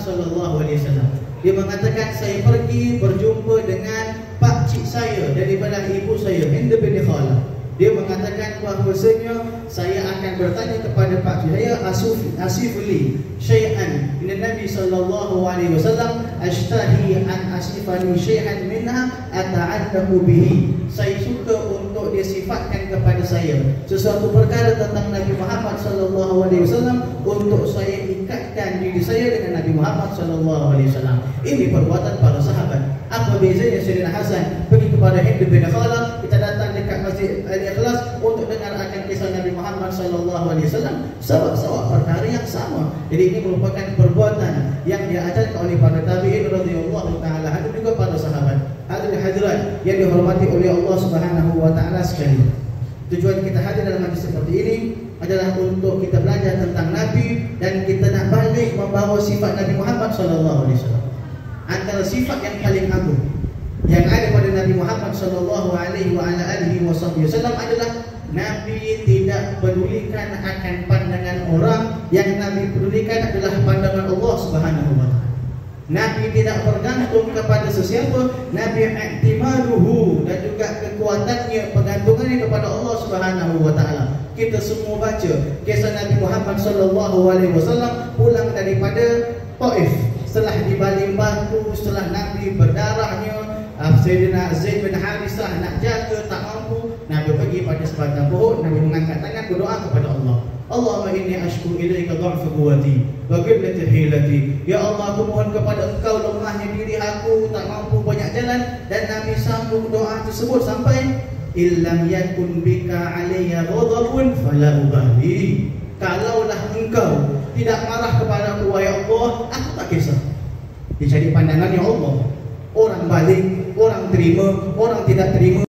SAW. Dia mengatakan, saya pergi berjumpa dengan pak cik saya daripada ibu saya, Hind bin Khalah. Dia mengatakan bahawasanya saya akan bertanya kepada pak cik saya, asifli syai'an min Nabi sallallahu alaihi wasallam, ashtahi an asifani syai'an minha ata'addahu bihi. Saya suka untuk dia sifatkan kepada saya sesuatu perkara tentang Nabi Muhammad sallallahu alaihi wasallam untuk saya ikatkan diri saya dengan Nabi Muhammad sallallahu alaihi wasallam. Ini perbuatan para sahabat. Apa bezanya Sayyidina Hasan pergi kepada Hind bin Khalah, kita datang dekat Masjid Al-Ikhlas untuk dengar akan kisah Nabi Muhammad sallallahu alaihi wasallam, sama-sama perkara yang sama. Jadi ini merupakan perbuatan yang diajarkan oleh para tabi'in radhiyallahu taala dan juga para sahabat. Hadirin hadirat yang dihormati oleh Allah Subhanahu wa taala sekalian. Tujuan kita hadir dalam majlis seperti ini adalah untuk kita belajar tentang Nabi dan kita nak balik membawa sifat Nabi Muhammad sallallahu alaihi wasallam. Antara sifat yang paling agung yang ada pada Nabi Muhammad sallallahu alaihi wasallam adalah Nabi tidak pedulikan akan pandangan orang, yang Nabi pedulikan adalah pandangan Allah Subhanahu wa taala. Nabi tidak bergantung kepada sesiapa, Nabi i'timaduhu, dan juga kekuatannya, pergantungannya kepada Allah Subhanahu wa taala. Kita semua baca kisah Nabi Muhammad sallallahu alaihi wasallam pulang daripada Taif. Setelah dibaling batu, setelah Nabi berdarahnya, Sayyidina Zaid bin Harisah nak jaga tak mampu, Nabi pergi pada sebatang pohon, Nabi mengangkat tangan berdoa kepada Allah. Allahumma inni ashku ilaika dha'fa quwwati wa qillati hilati. Ya Allah, aku mohon kepada Engkau lemahnya diri aku, tak mampu banyak jalan. Dan Nabi sambung doa tersebut sampai illam yakun bika alayya ghadabun fala ubali. Kalaulah Engkau tidak marah kepada aku, wahai Allah, aku tak kisah. Dia cari pandangannya Allah. Orang balik, orang terima, orang tidak terima.